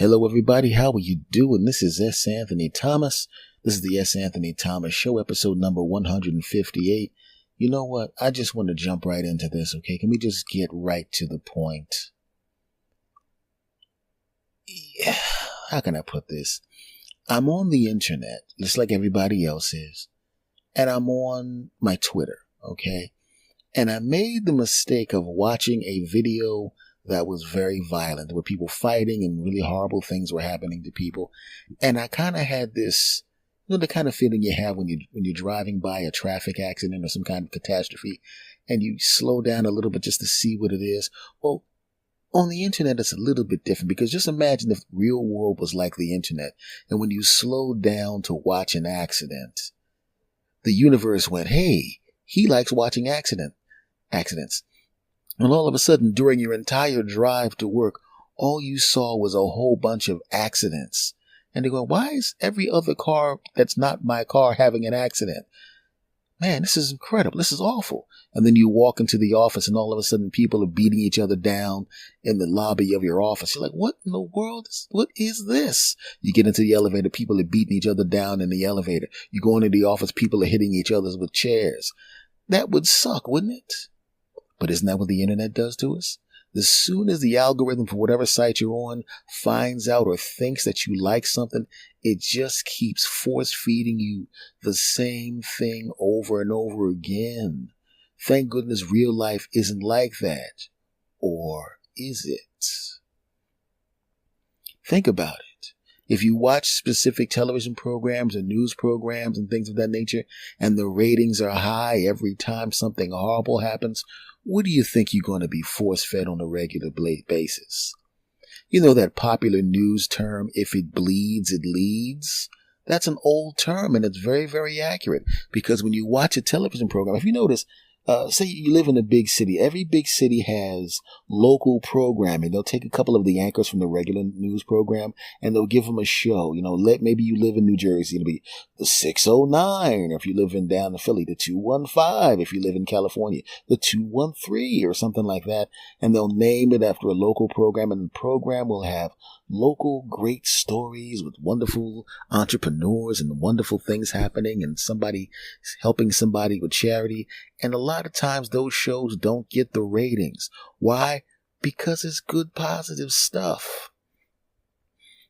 Hello, everybody. How are you doing? This is S. Anthony Thomas. This is the S. Anthony Thomas Show, episode number 158. You know what? I just want to jump right into this, okay? Can we just get right to the point? Yeah. How can I put this? I'm on the internet, just like everybody else is, and I'm on my Twitter, okay? And I made the mistake of watching a video that was very violent. There were people fighting and really horrible things were happening to people. And I kind of had this, the kind of feeling you have when you're driving by a traffic accident or some kind of catastrophe and you slow down a little bit just to see what it is. Well, on the internet, it's a little bit different because just imagine if the real world was like the internet. And when you slow down to watch an accident, the universe went, hey, he likes watching accidents. And all of a sudden, during your entire drive to work, all you saw was a whole bunch of accidents. And they're going, why is every other car that's not my car having an accident? Man, this is incredible. This is awful. And then you walk into the office and all of a sudden people are beating each other down in the lobby of your office. You're like, what in the world? What is this? You get into the elevator, people are beating each other down in the elevator. You go into the office, people are hitting each other with chairs. That would suck, wouldn't it? But isn't that what the internet does to us? As soon as the algorithm for whatever site you're on finds out or thinks that you like something, it just keeps force feeding you the same thing over and over again. Thank goodness real life isn't like that. Or is it? Think about it. If you watch specific television programs and news programs and things of that nature, and the ratings are high every time something horrible happens, what do you think you're going to be force-fed on a regular basis? You know that popular news term, if it bleeds, it leads? That's an old term, and it's very, very accurate. Because when you watch a television program, if you notice, say you live in a big city, every big city has local programming. They'll take a couple of the anchors from the regular news program and they'll give them a show. You know, maybe you live in New Jersey, it'll be the 609, or if you live down in Philly, the 215, if you live in California, the 213, or something like that. And they'll name it after a local program, and the program will have local great stories with wonderful entrepreneurs and wonderful things happening and somebody helping somebody with charity. And a lot of times those shows don't get the ratings. Why? Because it's good, positive stuff.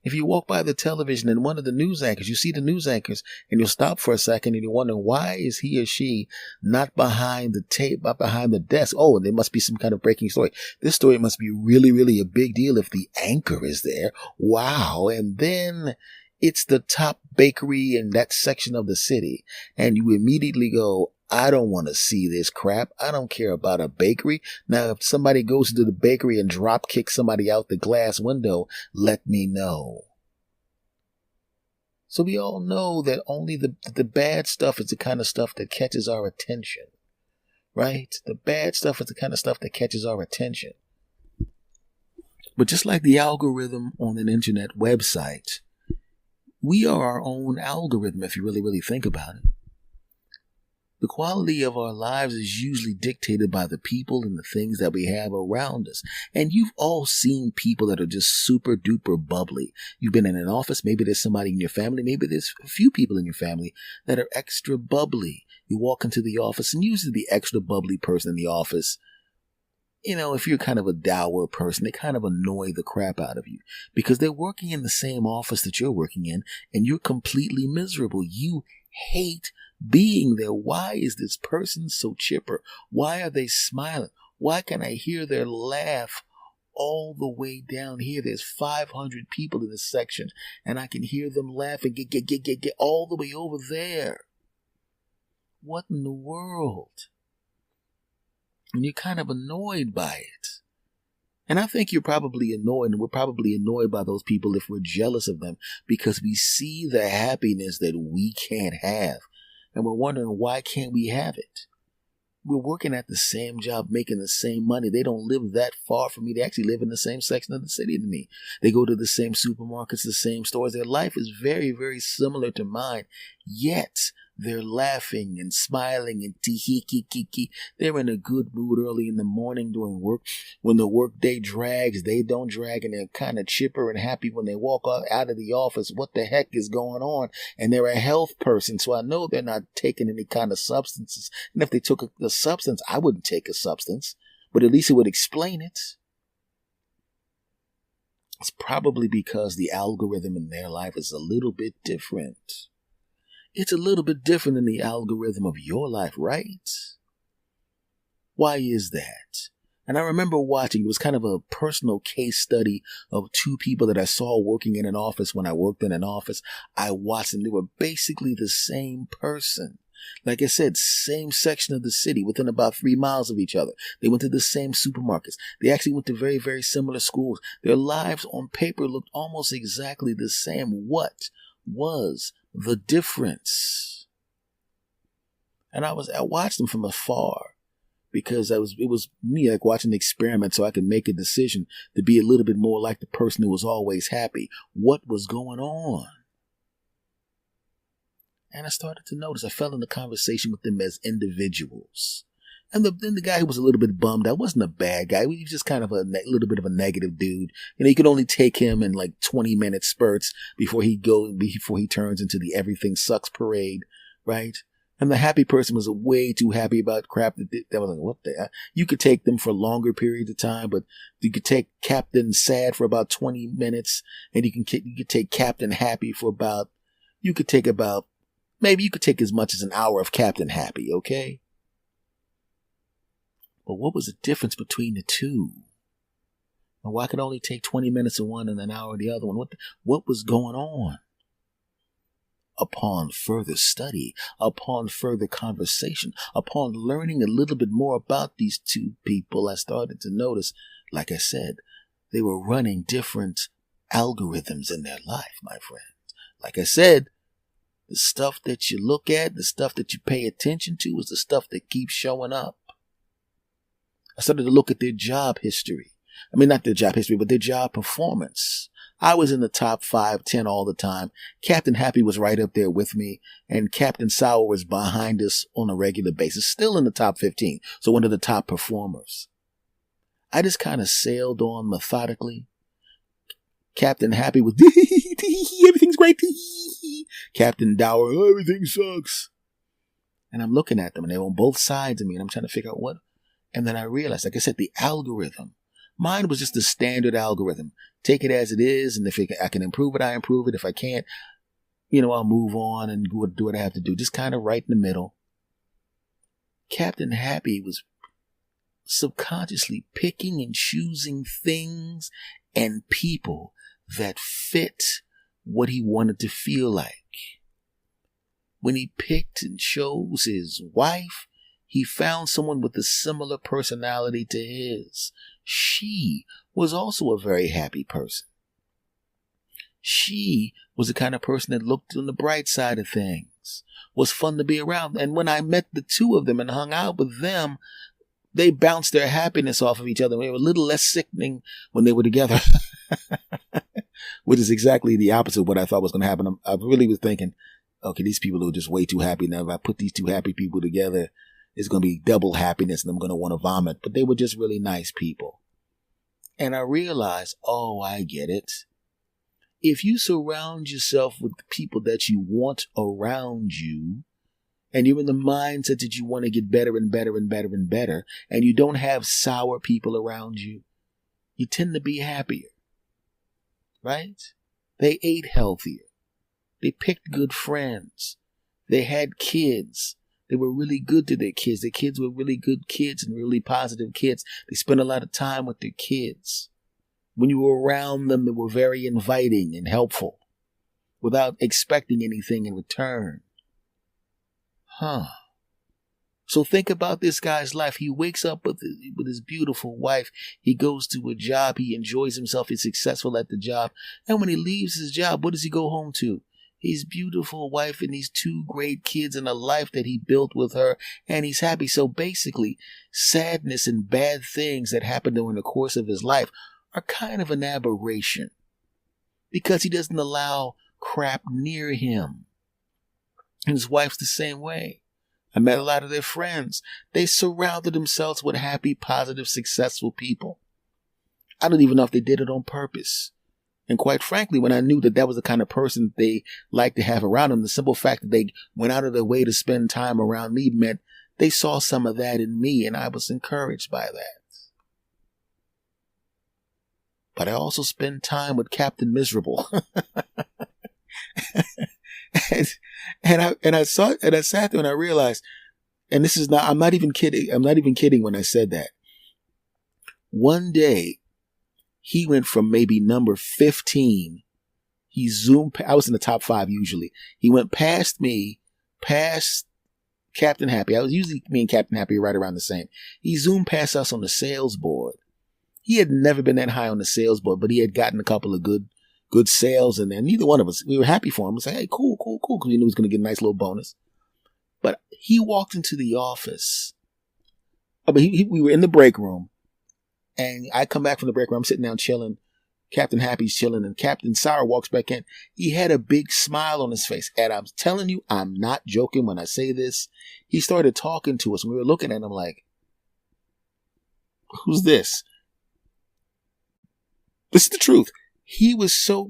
If you walk by the television and one of the news anchors, you see the news anchors and you'll stop for a second and you're wondering, why is he or she not behind the tape, not behind the desk? Oh, there must be some kind of breaking story. This story must be really, really a big deal if the anchor is there. Wow. And then it's the top bakery in that section of the city. And you immediately go, I don't want to see this crap. I don't care about a bakery. Now, if somebody goes into the bakery and drop kicks somebody out the glass window, let me know. So we all know that only the bad stuff is the kind of stuff that catches our attention, right? The bad stuff is the kind of stuff that catches our attention. But just like the algorithm on an internet website, we are our own algorithm if you really, really think about it. The quality of our lives is usually dictated by the people and the things that we have around us. And you've all seen people that are just super duper bubbly. You've been in an office, maybe there's somebody in your family, maybe there's a few people in your family that are extra bubbly. You walk into the office and usually the extra bubbly person in the office, you know, if you're kind of a dour person, they kind of annoy the crap out of you because they're working in the same office that you're working in and you're completely miserable. You hate being there. Why is this person so chipper? Why are they smiling? Why can I hear their laugh all the way down here? There's 500 people in this section and I can hear them laughing get all the way over there. What in the world? And you're kind of annoyed by it. And I think you're probably annoyed, and we're probably annoyed by those people if we're jealous of them because we see the happiness that we can't have. And we're wondering, why can't we have it? We're working at the same job, making the same money. They don't live that far from me. They actually live in the same section of the city to me. They go to the same supermarkets, the same stores. Their life is very, very similar to mine. Yet, They're laughing and smiling and tee-hee-kee-kee-kee. They're in a good mood early in the morning doing work. When the work day drags, they don't drag, and they're kind of chipper and happy when they walk out of the office. What the heck is going on? And they're a health person, so I know they're not taking any kind of substances. And if they took a substance, I wouldn't take a substance, but at least it would explain it. It's probably because the algorithm in their life is a little bit different. It's a little bit different than the algorithm of your life, right? Why is that? And I remember watching, it was kind of a personal case study of two people that I saw working in an office when I worked in an office. I watched them. They were basically the same person. Like I said, same section of the city, within about 3 miles of each other. They went to the same supermarkets. They actually went to very, very similar schools. Their lives on paper looked almost exactly the same. What was the difference? And I watched them from afar because it was me like watching the experiment so I could make a decision to be a little bit more like the person who was always happy. What was going on? And I started to notice, I fell into conversation with them as individuals. And then the guy who was a little bit bummed out wasn't a bad guy. He was just kind of a little bit of a negative dude. You know, you could only take him in like 20-minute spurts before he turns into the everything sucks parade, right? And the happy person was way too happy about crap that was like, what the heck? You could take them for longer periods of time, but you could take Captain Sad for about 20 minutes, and you could take Captain Happy for maybe you could take as much as an hour of Captain Happy, okay? But what was the difference between the two? And why could only take 20 minutes of one and an hour of the other one? What was going on? Upon further study, upon further conversation, upon learning a little bit more about these two people, I started to notice, like I said, they were running different algorithms in their life, my friends. Like I said, the stuff that you look at, the stuff that you pay attention to is the stuff that keeps showing up. I started to look at their job history. I mean, not their job history, but their job performance. I was in the top 5, 10 all the time. Captain Happy was right up there with me, and Captain Sour was behind us on a regular basis, still in the top 15, so one of the top performers. I just kind of sailed on methodically. Captain Happy was, everything's great. Captain Dour, everything sucks. And I'm looking at them, and they're on both sides of me, and I'm trying to figure out what. And then I realized, like I said, the algorithm. Mine was just the standard algorithm. Take it as it is, and if I can improve it, I improve it. If I can't, I'll move on and do what I have to do. Just kind of right in the middle. Captain Happy was subconsciously picking and choosing things and people that fit what he wanted to feel like. When he picked and chose his wife, he found someone with a similar personality to his. She was also a very happy person. She was the kind of person that looked on the bright side of things, was fun to be around. And when I met the two of them and hung out with them, they bounced their happiness off of each other. They were a little less sickening when they were together, which is exactly the opposite of what I thought was going to happen. I really was thinking, okay, these people are just way too happy. Now, if I put these two happy people together, it's going to be double happiness and I'm going to want to vomit. But they were just really nice people. And I realized, oh, I get it. If you surround yourself with the people that you want around you, and you're in the mindset that you want to get better and better and better and better, and you don't have sour people around you, you tend to be happier. Right? They ate healthier. They picked good friends. They had kids. They were really good to their kids. Their kids were really good kids and really positive kids. They spent a lot of time with their kids. When you were around them, they were very inviting and helpful without expecting anything in return. So think about this guy's life. He wakes up with his beautiful wife. He goes to a job. He enjoys himself. He's successful at the job. And when he leaves his job, what does he go home to? His beautiful wife and these 2 great kids and a life that he built with her. And he's happy. So basically, sadness and bad things that happen during the course of his life are kind of an aberration because he doesn't allow crap near him. And his wife's the same way. I met a lot of their friends. They surrounded themselves with happy, positive, successful people. I don't even know if they did it on purpose. And quite frankly, when I knew that that was the kind of person they liked to have around them, the simple fact that they went out of their way to spend time around me meant they saw some of that in me, and I was encouraged by that. But I also spend time with Captain Miserable. and I sat there and I realized, and this is not, I'm not even kidding when I said that. One day, he went from maybe number 15. He zoomed, I was in the top 5 usually. He went past me, past Captain Happy. I was usually, me and Captain Happy right around the same. He zoomed past us on the sales board. He had never been that high on the sales board, but he had gotten a couple of good sales, and then neither one of us, we were happy for him. We said, hey, cool, because we knew he was going to get a nice little bonus. But he walked into the office. We were in the break room. And I come back from the break room, I'm sitting down chilling. Captain Happy's chilling, and Captain Sour walks back in. He had a big smile on his face. And I'm telling you, I'm not joking when I say this. He started talking to us, and we were looking at him like, who's this? This is the truth. We were so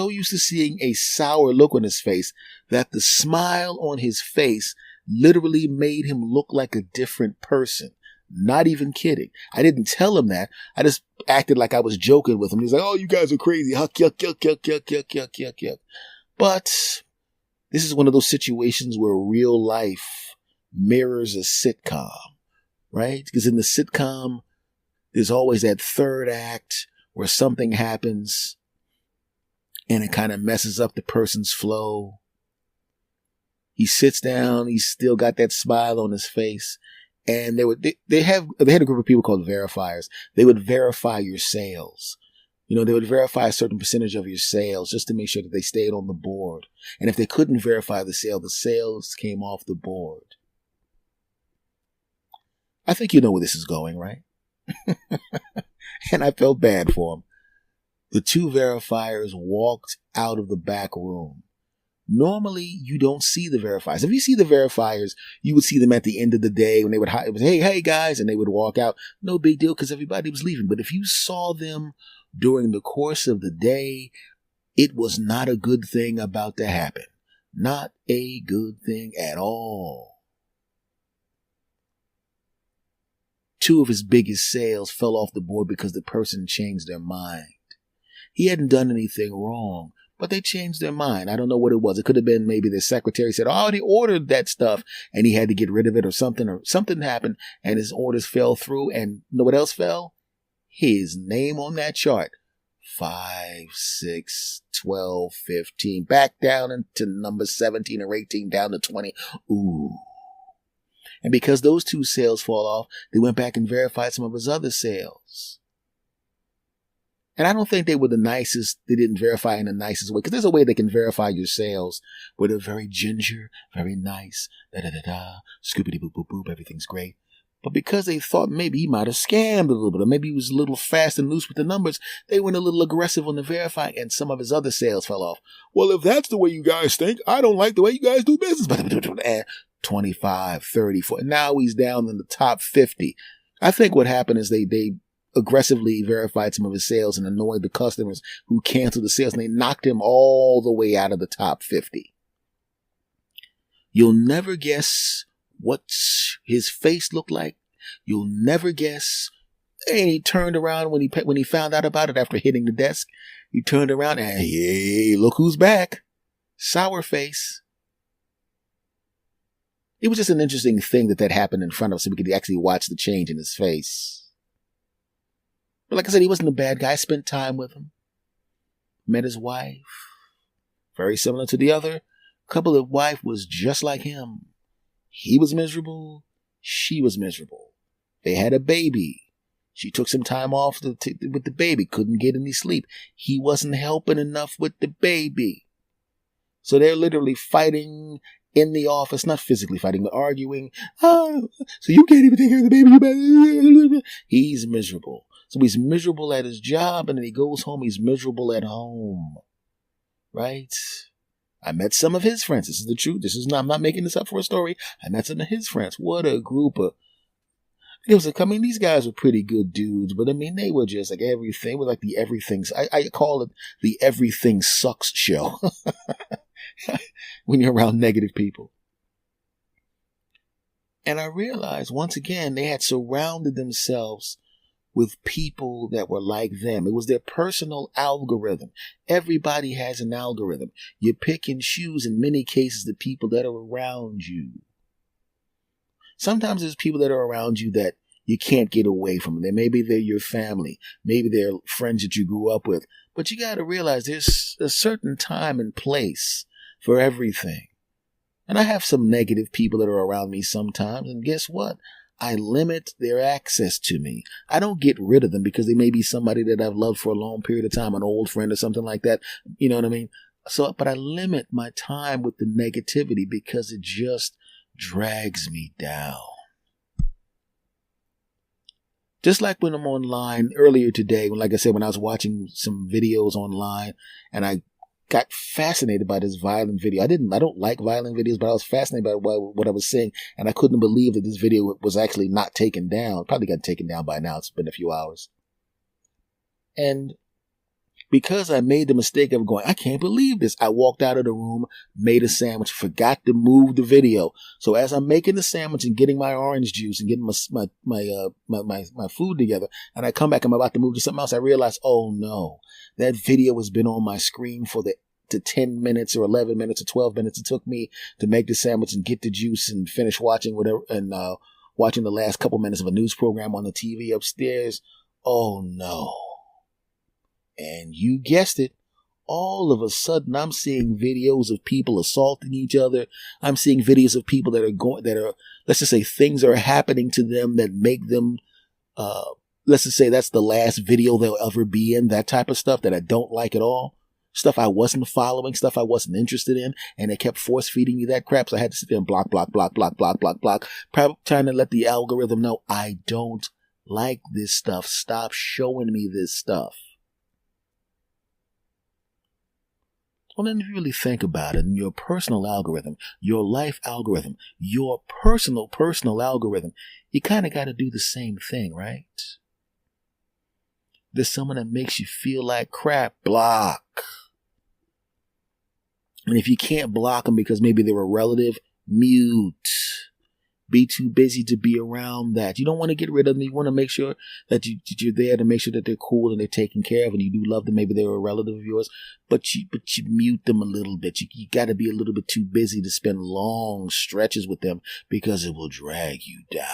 used to seeing a sour look on his face that the smile on his face literally made him look like a different person. Not even kidding. I didn't tell him that. I just acted like I was joking with him. He's like, oh, you guys are crazy. Yuck, yuck, yuck, yuck, yuck, yuck, yuck, yuck, yuck. But this is one of those situations where real life mirrors a sitcom, right? Because in the sitcom, there's always that third act where something happens and it kind of messes up the person's flow. He sits down. He's still got that smile on his face. And they had a group of people called verifiers. They would verify your sales. You know, they would verify a certain percentage of your sales just to make sure that they stayed on the board. And if they couldn't verify the sales came off the board. I think you know where this is going, right? And I felt bad for him. The 2 verifiers walked out of the back room. Normally, you don't see the verifiers. If you see the verifiers, you would see them at the end of the day when they would, it was, hey guys, and they would walk out. No big deal because everybody was leaving. But if you saw them during the course of the day, it was not a good thing about to happen. Not a good thing at all. 2 of his biggest sales fell off the board because the person changed their mind. He hadn't done anything wrong, but they changed their mind. I don't know what it was. It could have been maybe the secretary said, oh, they ordered that stuff and he had to get rid of it or something happened and his orders fell through. And you know what else fell? His name on that chart. 5, 6, 12, 15, back down into number 17 or 18, down to 20. Ooh. And because those 2 sales fall off, they went back and verified some of his other sales. And I don't think they were the nicest. They didn't verify in the nicest way. Because there's a way they can verify your sales where they're very ginger, very nice, da-da-da-da, scoopity-boop-boop-boop, everything's great. But because they thought maybe he might have scammed a little bit, or maybe he was a little fast and loose with the numbers, they went a little aggressive on the verifying, and some of his other sales fell off. Well, if that's the way you guys think, I don't like the way you guys do business. 25, 30, 40. Now he's down in the top 50. I think what happened is they aggressively verified some of his sales and annoyed the customers who canceled the sales, and they knocked him all the way out of the top 50. You'll never guess what his face looked like. You'll never guess. And he turned around when he found out about it after hitting the desk. He turned around and, hey, look who's back. Sour face. It was just an interesting thing that happened in front of us so we could actually watch the change in his face. But like I said, he wasn't a bad guy. I spent time with him. Met his wife. Very similar to the other couple. The wife was just like him. He was miserable. She was miserable. They had a baby. She took some time off with the baby. Couldn't get any sleep. He wasn't helping enough with the baby. So they're literally fighting in the office. Not physically fighting, but arguing. Oh, so you can't even take care of the baby. He's miserable. So he's miserable at his job, and then he goes home, he's miserable at home. Right? I met some of his friends. This is the truth. I'm not making this up for a story. I met some of his friends. What a group of, these guys were pretty good dudes, but I mean, they were just like everything. It was like the everything. I call it the everything sucks show when you're around negative people. And I realized once again, they had surrounded themselves with people that were like them. It was their personal algorithm. Everybody has an algorithm. You pick and choose, in many cases, the people that are around you. Sometimes there's people that are around you that you can't get away from. Maybe they're your family. Maybe they're friends that you grew up with. But you got to realize there's a certain time and place for everything. And I have some negative people that are around me sometimes. And guess what? I limit their access to me. I don't get rid of them because they may be somebody that I've loved for a long period of time, an old friend or something like that. You know what I mean? So, but I limit my time with the negativity because it just drags me down. Just like when I'm online earlier today, like I said, when I was watching some videos online and I got fascinated by this violent video. I don't like violent videos, but I was fascinated by what I was seeing, and I couldn't believe that this video was actually not taken down. Probably got taken down by now. It's been a few hours. And because I made the mistake of going, I can't believe this, I walked out of the room, made a sandwich, forgot to move the video. So as I'm making the sandwich and getting my orange juice and getting my food together, and I come back, I'm about to move to something else, I realize, oh no, that video has been on my screen for the 10 minutes or 11 minutes or 12 minutes it took me to make the sandwich and get the juice and finish watching whatever, and watching the last couple minutes of a news program on the TV upstairs. Oh no. And you guessed it, all of a sudden I'm seeing videos of people assaulting each other. I'm seeing videos of people let's just say things are happening to them that make them, let's just say that's the last video they'll ever be in, that type of stuff that I don't like at all. Stuff I wasn't following, stuff I wasn't interested in, and they kept force feeding me that crap. So I had to sit there and block, trying to let the algorithm know I don't like this stuff. Stop showing me this stuff. Well, then if you really think about it, in your personal algorithm, your life algorithm, your personal algorithm, you kind of got to do the same thing, right? There's someone that makes you feel like crap, block. And if you can't block them because maybe they're a relative, mute. Be too busy to be around that. You don't want to get rid of them. You want to make sure that you're there to make sure that they're cool and they're taken care of, and you do love them. Maybe they're a relative of yours, but you mute them a little bit. You got to be a little bit too busy to spend long stretches with them because it will drag you down.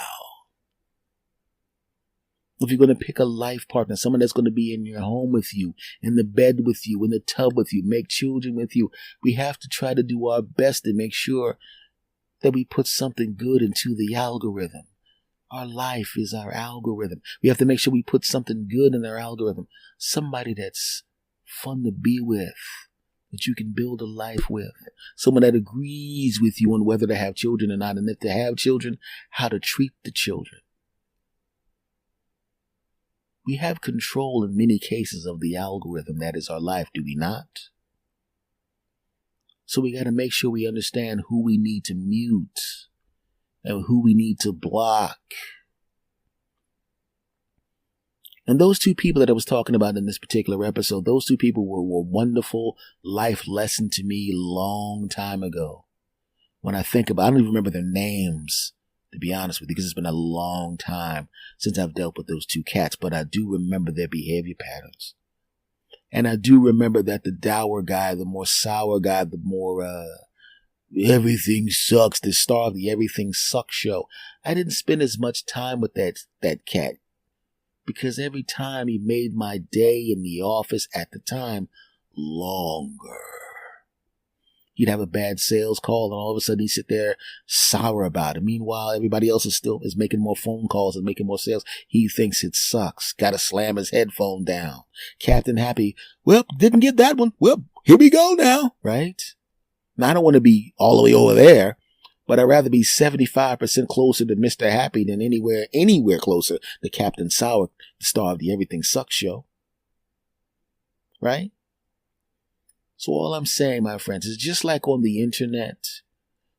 If you're going to pick a life partner, someone that's going to be in your home with you, in the bed with you, in the tub with you, make children with you, we have to try to do our best to make sure that we put something good into the algorithm. Our life is our algorithm. We have to make sure we put something good in our algorithm. Somebody that's fun to be with, that you can build a life with. Someone that agrees with you on whether to have children or not, and if to have children, how to treat the children. We have control in many cases of the algorithm that is our life, do we not? So we got to make sure we understand who we need to mute and who we need to block. And those two people that I was talking about in this particular episode, those two people were a wonderful life lesson to me a long time ago. When I think about, I don't even remember their names, to be honest with you, because it's been a long time since I've dealt with those two cats, but I do remember their behavior patterns. And I do remember that the dour guy, the more sour guy, the more everything sucks, the star of the Everything Sucks show. I didn't spend as much time with that cat because every time he made my day in the office at the time longer. He'd have a bad sales call and all of a sudden he'd sit there sour about it. Meanwhile, everybody else is making more phone calls and making more sales. He thinks it sucks. Got to slam his headphone down. Captain Happy, well, didn't get that one. Well, here we go now, right? Now, I don't want to be all the way over there, but I'd rather be 75% closer to Mr. Happy than anywhere closer to Captain Sour, the star of the Everything Sucks show. Right? So all I'm saying, my friends, is just like on the internet,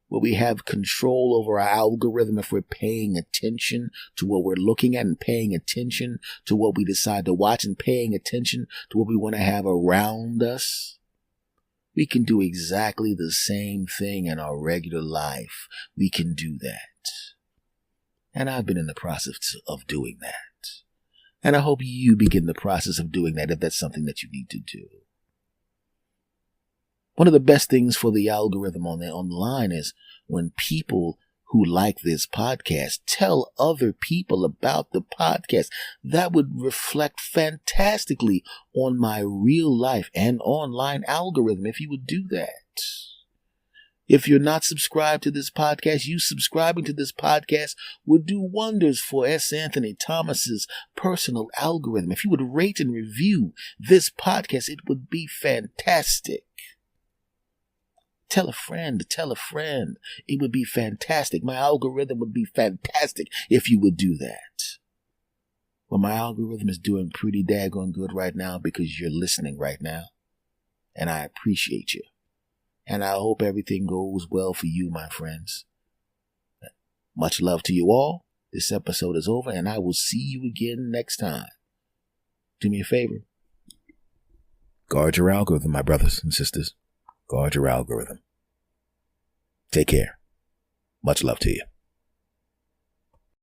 where we have control over our algorithm if we're paying attention to what we're looking at and paying attention to what we decide to watch and paying attention to what we want to have around us. We can do exactly the same thing in our regular life. We can do that. And I've been in the process of doing that. And I hope you begin the process of doing that if that's something that you need to do. One of the best things for the algorithm online is when people who like this podcast tell other people about the podcast. That would reflect fantastically on my real life and online algorithm if you would do that. If you're not subscribed to this podcast, you subscribing to this podcast would do wonders for S. Anthony Thomas's personal algorithm. If you would rate and review this podcast, it would be fantastic. Tell a friend. It would be fantastic. My algorithm would be fantastic if you would do that. Well, my algorithm is doing pretty daggone good right now because you're listening right now. And I appreciate you. And I hope everything goes well for you, my friends. Much love to you all. This episode is over and I will see you again next time. Do me a favor. Guard your algorithm, my brothers and sisters. Guard your algorithm. Take care. Much love to you.